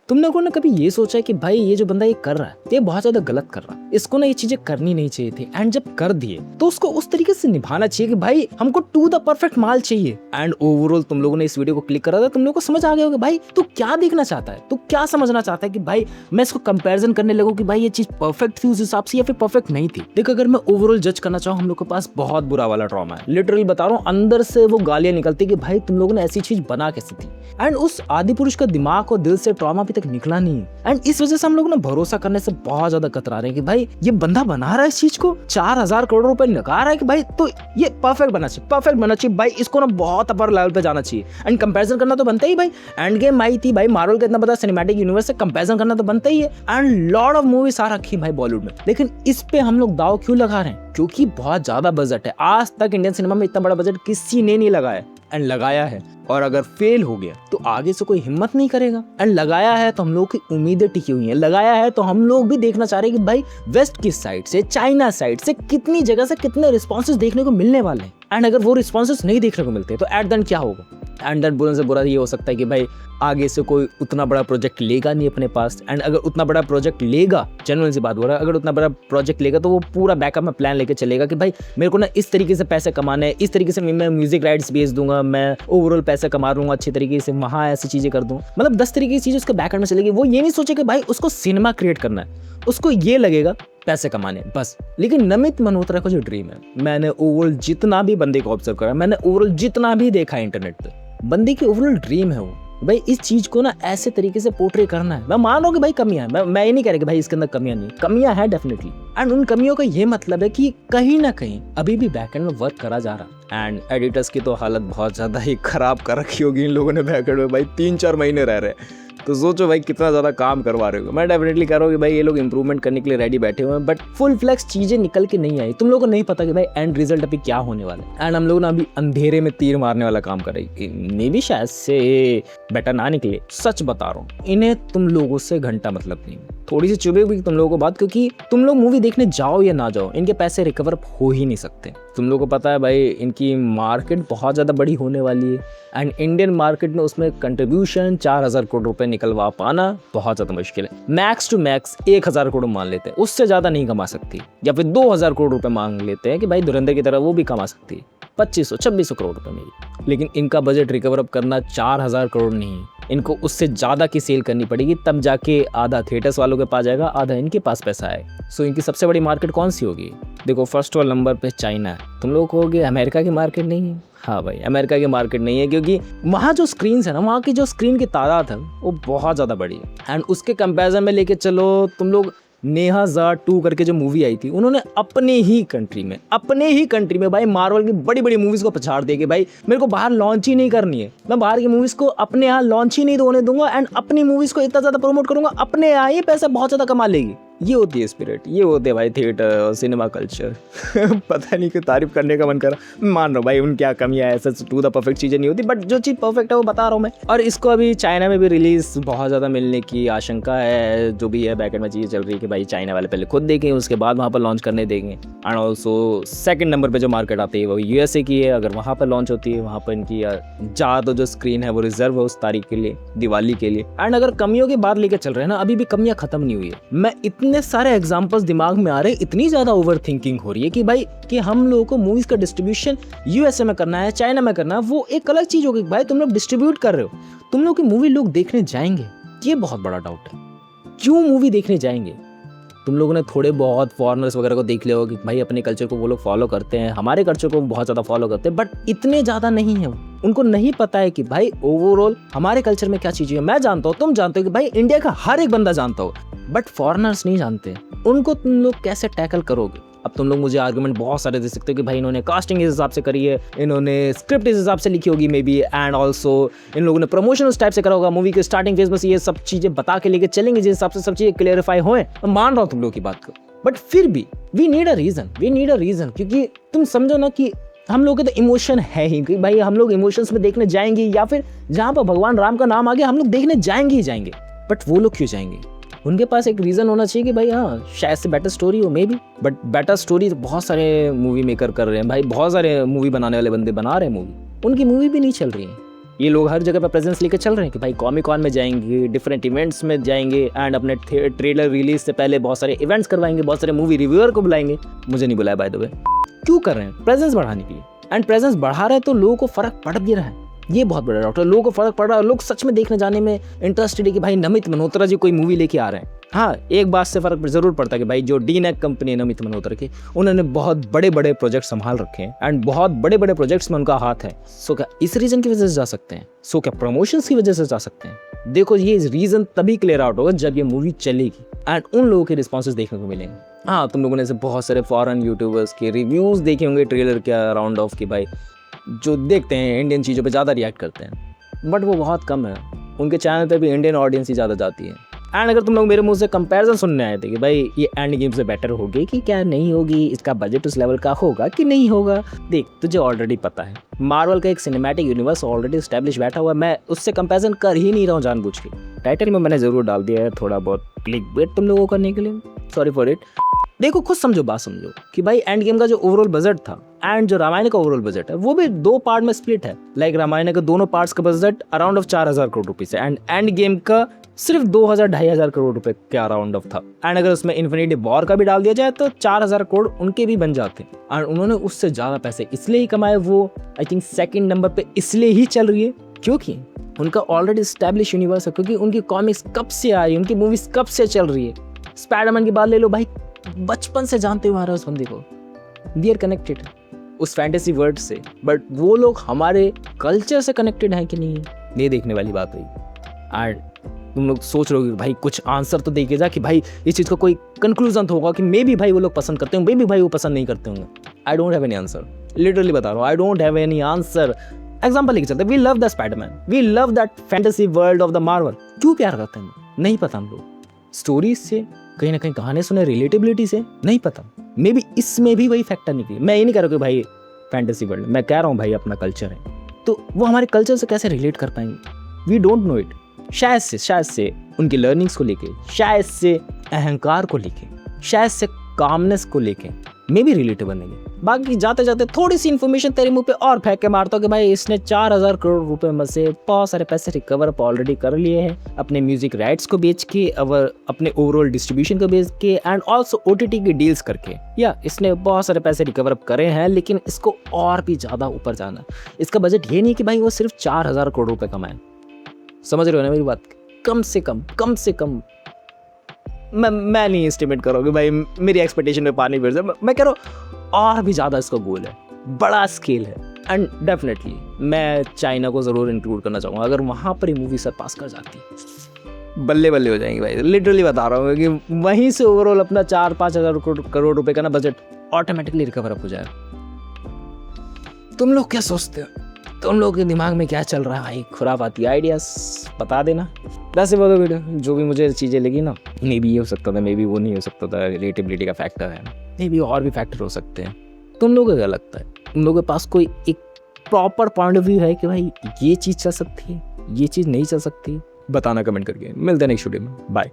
तुम लोगों ने कभी ये सोचा है कि भाई ये जो बंदा ये कर रहा है ये बहुत ज्यादा गलत कर रहा है, इसको ना ये चीजें करनी नहीं चाहिए थी, एंड जब कर दिए तो उसको उस तरीके से निभाना चाहिए कि भाई हमको टू द परफेक्ट माल चाहिए। एंड ओवरऑल तुम लोगों ने इस वीडियो को क्लिक करा था, तुम लोगों को समझ आ गया होगा भाई तू क्या देखना चाहता है, तू क्या समझना चाहता है कि भाई मैं इसको कंपैरिजन करने लगूं कि भाई ये चीज परफेक्ट थी उस हिसाब से या फिर परफेक्ट नहीं थी। देख अगर मैं ओवरऑल जज करना चाहूँ, हम लोग के पास बहुत बुरा वाला ट्रॉमा है, लिटरली बता रहा हूँ, अंदर से वो गालियां निकलती कि भाई तुम लोगों ने ऐसी चीज बना कैसे थी। एंड उस आदि पुरुष का दिमाग और दिल से ट्रॉमा अभी तक निकला नहीं है, एंड इस वजह से हम लोग ना भरोसा करने से बहुत ज्यादा कतरा रहे हैं कि भाई ये बंदा बना रहा है इस चीज को, 4,000 करोड़ रुपए लगा रहा है कि भाई तो ये परफेक्ट बना चाहिए भाई, इसको ना बहुत अपर लेवल पे जाना चाहिए। एंड कंपैरिजन करना तो बनता ही भाई, एंड गेम आई थी भाई, मार्वल का इतना बड़ा सिनेमैटिक यूनिवर्स से कंपैरिजन करना तो बनता ही है। एंड लॉट ऑफ मूवीज आ रखी भाई बॉलीवुड में, लेकिन इस पे हम लोग दाव क्यों लगा रहे हैं? क्योंकि बहुत ज्यादा बजट है। आज तक इंडियन सिनेमा में इतना बड़ा बजट किसी ने नहीं लगाया, एंड लगाया है और अगर फेल हो गया तो आगे से कोई हिम्मत नहीं करेगा। एंड लगाया है तो हम लोग की उम्मीदें टिकी हुई हैं, लगाया है तो हम लोग भी देखना चाह रहे हैं कि भाई वेस्ट की साइड से, चाइना साइड से कितनी जगह से कितने रिस्पॉन्सेस देखने को मिलने वाले हैं। एंड अगर वो रिस्पॉन्सेस नहीं देखने को मिलते तो एट देन क्या होगा? एंड देन बुरा से बुरा ये हो सकता है कि भाई आगे से कोई उतना बड़ा प्रोजेक्ट लेगा नहीं अपने पास, एंड अगर उतना बड़ा प्रोजेक्ट लेगा, जेन्युइन सी बात हो रहा है, अगर उतना बड़ा प्रोजेक्ट लेगा तो वो पूरा बैकअप में प्लान लेके चलेगा कि भाई मेरे को ना इस तरीके से पैसे कमाने हैं, इस तरीके से मैं म्यूजिक राइट्स बेच दूंगा, मैं ओवरऑल पैसे कमा लूंगा अच्छी तरीके से, वहाँ ऐसी चीजें कर दूँ, मतलब 10 तरीके की चीजें उसके बैकअप में चलेगी। वो ये नहीं सोचे कि भाई उसको सिनेमा क्रिएट करना है, उसको ये लगेगा पैसे कमाने बस। लेकिन नमित मल्होत्रा का जो ड्रीम है, मैंने ओवरऑल जितना भी बंदे को ऑब्जर्व करा, मैंने ओवरऑल जितना भी देखा इंटरनेट पे, बंदे की ओवरऑल ड्रीम है वो भाई इस चीज को ना ऐसे तरीके से पोर्ट्रे करना है। मैं मान रहा हूँ कि भाई कमियां है, मैं ये नहीं कह रहा कि भाई इसके अंदर कमियां नहीं, कमियां है डेफिनेटली, एंड उन कमियों का ये मतलब है कि कहीं ना कहीं अभी भी बैकएंड में वर्क करा जा रहा। एंड एडिटर्स की तो हालत बहुत ज्यादा ही खराब कर रखी होगी इन लोगों ने बैकएंड में भाई, 3-4 महीने रह रहे हैं, तो सोचो भाई कितना ज़्यादा काम करवा रहे हो। मैं डेफिनेटली कह रहा हूँ कि भाई ये लोग इंप्रूवमेंट करने के लिए रेडी बैठे हुए हैं, बट फुल फ्लैक्स चीज़ें निकल के नहीं आई। तुम लोगों को नहीं पता कि भाई एंड रिजल्ट अभी क्या होने वाला है, एंड हम लोग ना अभी अंधेरे में तीर मारने वाला काम कर रहे हैं। इन्हें भी शायद से बेटर ना निकले, सच बता रहा हूँ, इन्हें तुम लोगों से घंटा मतलब नहीं, थोड़ी सी चुभेगी तुम लोगों को बात, क्योंकि तुम लोग मूवी देखने जाओ या ना जाओ इनके पैसे रिकवर हो ही नहीं सकते। तुम लोगों को पता है भाई इनकी मार्केट बहुत ज़्यादा बड़ी होने वाली है, एंड इंडियन मार्केट में उसमें कंट्रीब्यूशन 4,000 करोड़ रुपए निकलवा पाना बहुत ज़्यादा मुश्किल है। मैक्स टू मैक्स 1,000 करोड़ मान लेते हैं, उससे ज़्यादा नहीं कमा सकती, या फिर 2,000 करोड़ रुपए मांग लेते हैं कि भाई धुरंधर की तरह वो भी कमा सकती है 2500-2600 करोड़ रुपए में। लेकिन इनका बजट रिकवर अप करना 4,000 करोड़ नहीं, इनको उससे ज़्यादा की सेल करनी पड़ेगी, तब जाके आधा थिएटर्स वालों के पास जाएगा, आधा इनके पास पैसा आएगा। सो इनकी सबसे बड़ी मार्केट कौन सी होगी? देखो फर्स्ट ऑल नंबर पे चाइना है। तुम लोग कहोगे अमेरिका की मार्केट नहीं है, हाँ भाई अमेरिका की मार्केट नहीं है, क्योंकि वहाँ जो स्क्रीन है ना, वहाँ की जो स्क्रीन की तादाद है वो बहुत ज़्यादा बड़ी है। एंड उसके कंपेरिजन में लेके चलो तुम लोग, नेहा ज़ा 2 करके जो मूवी आई थी, उन्होंने अपने ही कंट्री में भाई मार्वल की बड़ी बड़ी मूवीज़ को पछाड़ दिया कि भाई मेरे को बाहर लॉन्च ही नहीं करनी है, मैं बाहर की मूवीज़ को अपने यहाँ लॉन्च ही नहीं होने दूंगा, एंड अपनी मूवीज़ को इतना ज़्यादा प्रमोट करूंगा, अपने यहाँ ये पैसा बहुत ज़्यादा कमा लेगी। ये होती है स्पिरिट, ये होते हैं भाई थिएटर और सिनेमा कल्चर। पता नहीं क्यों तारीफ करने का मन कर रहा, मान रहा हूँ भाई उन क्या कमियाँ है, सच टू द परफेक्ट चीज़ें नहीं होती, बट जो चीज़ परफेक्ट है वो बता रहा हूँ मैं। और इसको अभी चाइना में भी रिलीज बहुत ज़्यादा मिलने की आशंका है, जो भी है बैकएंड में चीज़ें चल रही है कि भाई चाइना वाले पहले खुद देखें, उसके बाद वहाँ पर लॉन्च करने देंगे। एंड ऑल्सो सेकंड नंबर पे जो मार्केट आती है वो यूएसए की है, अगर वहाँ पर लॉन्च होती है, वहाँ पर इनकी ज़्यादा जो स्क्रीन है वो रिजर्व है उस तारीख के लिए, दिवाली के लिए। एंड अगर कमियों की बात लेकर चल रहे हैं ना, अभी भी कमियाँ खत्म नहीं हुई है। मैं इतने सारे एग्जाम्पल्स दिमाग में आ रहे हैं, इतनी ज्यादा ओवर थिंकिंग हो रही है कि भाई कि हम लोगों को मूवीज का डिस्ट्रीब्यूशन यूएसए में करना है, चाइना में करना है, वो एक अलग चीज होगी। भाई तुम लोग डिस्ट्रीब्यूट कर रहे हो, तुम लोग की मूवी लोग देखने जाएंगे? ये बहुत बड़ा डाउट है। क्यों मूवी देखने जाएंगे? तुम लोगों ने थोड़े बहुत फॉरेनर्स वगैरह को देख लिया होगा कि भाई अपने कल्चर को वो लोग फॉलो करते हैं, हमारे कल्चर को बहुत ज़्यादा फॉलो करते हैं, बट इतने ज़्यादा नहीं है। उनको नहीं पता है कि भाई ओवरऑल हमारे कल्चर में क्या चीज़ें है। मैं जानता हूँ, तुम जानते हो कि भाई इंडिया का हर एक बंदा जानता हो, बट फॉरेनर्स नहीं जानते। उनको तुम लोग कैसे टैकल करोगे? अब तुम लोग मुझे आर्गुमेंट बहुत सारे दे सकते हो कि भाई इन्होंने कास्टिंग इस हिसाब से करी है, इन्होंने स्क्रिप्ट इस हिसाब से लिखी होगी may be, and also in लोगों ने प्रमोशन उस टाइप से करा होगा, मूवी के स्टार्टिंग फेज में ये सब चीज़ें बता के लेके चलेंगे जिस हिसाब से सब चीज़ें क्लियरिफाई होए। मैं मान रहा हूँ तुम लोग की बात को, बट फिर भी वी नीड अ रीज़न, क्योंकि तुम समझो ना कि हम लोग के तो इमोशन है ही कि भाई हम लोग इमोशंस में देखने जाएंगे, या फिर जहाँ पर भगवान राम का नाम आ गया हम लोग देखने जाएंगे ही जाएंगे। बट वो लोग क्यों जाएंगे? उनके पास एक रीज़न होना चाहिए कि भाई हाँ शायद से बेटर स्टोरी हो may be, but better story तो बहुत सारे मूवी मेकर कर रहे हैं भाई, बहुत सारे मूवी बनाने वाले बंदे बना रहे हैं मूवी, उनकी मूवी भी नहीं चल रही है। ये लोग हर जगह पे प्रेजेंस लेके चल रहे हैं कि भाई कॉमिक कॉन में जाएंगे, डिफरेंट इवेंट्स में जाएंगे एंड अपने ट्रेलर रिलीज से पहले बहुत सारे इवेंट्स करवाएंगे, बहुत सारे मूवी रिव्यूअर को बुलाएंगे। मुझे नहीं बुलाया बाय द वे। क्यों कर रहे हैं? प्रेजेंस बढ़ाने के लिए। एंड प्रेजेंस बढ़ा रहे हैं तो लोगों को फर्क पड़ भी रहा है। ये बहुत बड़ा डाउट है, लोगों को फर्क पड़ रहा है, लोग सच में देखने जाने में इंटरेस्टेड है कि भाई नमित मल्होत्रा जी कोई मूवी लेके आ रहे हैं। हाँ, एक बात से फर्क जरूर पड़ता है कि भाई जो डीनेक कंपनी है नमित मल्होत्रा की, उन्होंने बहुत बड़े बड़े प्रोजेक्ट संभाल रखे हैं एंड बहुत बड़े बड़े प्रोजेक्ट्स में उनका हाथ है। सो क्या इस रीजन की वजह से जा सकते हैं? सो क्या प्रमोशंस की वजह से जा सकते हैं? देखो, ये रीजन तभी क्लियर आउट होगा जब ये मूवी चलेगी एंड उन लोगों के रिस्पॉन्सेज देखने को मिलेंगे। हाँ, तुम लोगों ने से बहुत सारे फॉरेन यूट्यूबर्स के रिव्यूज देखे होंगे ट्रेलर के राउंड ऑफ की, भाई जो देखते हैं इंडियन चीज़ों पे ज़्यादा रिएक्ट करते हैं, बट वो बहुत कम है। उनके चैनल पे भी इंडियन ऑडियंस ही ज़्यादा जाती है। एंड अगर तुम लोग मेरे मुंह से कंपैरिजन सुनने आए थे कि भाई ये एंड गेम से बेटर होगी कि क्या नहीं होगी, इसका बजट उस लेवल का होगा कि नहीं होगा, देख तुझे ऑलरेडी पता है मार्वल का एक सिनेमैटिक यूनिवर्स ऑलरेडी एस्टैब्लिश बैठा हुआ है। मैं उससे कंपैरिजन कर ही नहीं रहा हूँ जानबूझ के। टाइटल में मैंने ज़रूर डाल दिया है थोड़ा बहुत क्लिकबेट तुम लोगों को करने के लिए, सॉरी फॉर इट। देखो, खुद समझो, बात समझो कि भाई एंड गेम का जो ओवरऑल बजट था एंड जो रामायण का ओवरऑल बजट है वो भी 2 पार्ट में स्प्लिट है। लाइक रामायण का दोनों पार्ट्स का budget around of 4000 crore rupees है एंड गेम का सिर्फ 2000-2500 करोड़ रुपए के अराउंड ऑफ था। एंड अगर उसमें इन्फिनिटी वॉर का भी डाल दिया जाए तो 4000 करोड़ उनके भी बन जाते। एंड उन्होंने उससे ज़्यादा पैसे इसलिए ही कमाए, वो आई थिंक सेकेंड नंबर पे इसलिए ही चल रही है क्योंकि उनका ऑलरेडी एस्टैब्लिश यूनिवर्स है, क्योंकि उनकी कॉमिक्स कब से आई, उनकी मूवीज कब से चल रही है। स्पाइडरमैन की बात ले लो भाई, बचपन से जानते हुए आ रहा है उस बंदे को, वी आर कनेक्टेड उस फैंटेसी वर्ल्ड से, बट वो लोग हमारे कल्चर से कनेक्टेड हैं कि नहीं, ये देखने वाली बात हुई। एंड तुम लोग सोच रहे हो कि भाई कुछ आंसर तो देखे जा कि भाई इस चीज़ का कोई कंक्लूजन तो होगा कि मे बी भाई वो लोग पसंद करते होंगे, मे बी भाई वो पसंद नहीं करते होंगे। I don't have any answer, literally बता रहा हूँ, I don't have any answer. Example लेके चलते, we love the Spiderman, we love that fantasy world of the Marvel. क्यों प्यार करते हैं नहीं पता। हम लोग स्टोरीज से कहीं ना कहीं कहानी सुने, रिलेटेबिलिटी से नहीं पता, मे बी इसमें भी वही फैक्टर निकले। मैं ये नहीं कह रहा कि भाई फैंटेसी वर्ल्ड, मैं कह रहा हूँ भाई अपना कल्चर है, तो वो हमारे कल्चर से कैसे रिलेट कर पाएंगे, वी डोंट नो इट। शायद से उनकी लर्निंग्स को लेके, शायद से अहंकार को लेके, शायद से कामनेस को लेके मे भी रिलेटेबल नहीं है। बाकी जाते जाते थोड़ी सी इन्फॉर्मेशन तेरे मुंह पे और फेंक के मारता हूँ कि भाई इसने 4000 करोड़ रुपए में से बहुत सारे पैसे रिकवर अप ऑलरेडी कर लिए हैं अपने म्यूजिक राइट्स को बेच के, और अपने ओवरऑल डिस्ट्रीब्यूशन को बेच के, एंड ऑल्सो OTT की डील्स करके। या इसने बहुत सारे पैसे रिकवर अप करे हैं, लेकिन इसको और भी ज़्यादा ऊपर जाना। इसका बजट ये नहीं कि भाई वो सिर्फ 4000 करोड़ रुपए कमाए, समझ रहे हो ना मेरी बात। कम से कम मैं नहीं एस्टिमेट करोगे भाई, मेरी एक्सपेक्टेशन में पानी फिर से। मैं कह रहा हूँ और भी ज़्यादा इसका गोल है, बड़ा स्केल है। एंड डेफिनेटली मैं चाइना को ज़रूर इंक्लूड करना चाहूँगा। अगर वहाँ पर ही मूवी सरपास कर जाती, बल्ले बल्ले हो जाएंगे भाई, लिटरली बता रहा हूँ कि वहीं से ओवरऑल अपना 4-5 हज़ार करोड़ रुपए का ना बजट ऑटोमेटिकली रिकवर अप हो जाएगा। तुम लोग क्या सोचते हो? तुम लोग के दिमाग में क्या चल रहा है भाई? खुराफाती आइडियाज बता देना। वैसे वो वीडियो जो भी मुझे चीज़ें लगी ना, मे बी ये हो सकता था, मे बी वो नहीं हो सकता था, रिलेटेबिलिटी का फैक्टर है, मे बी और भी फैक्टर हो सकते हैं। तुम लोगों को क्या लगता है? तुम लोगों के पास कोई एक प्रॉपर पॉइंट ऑफ व्यू है कि भाई ये चीज़ चल सकती है, ये चीज़ नहीं चल सकती? बताना कमेंट करके। मिलते हैं नेक्स्ट वीडियो में, बाय।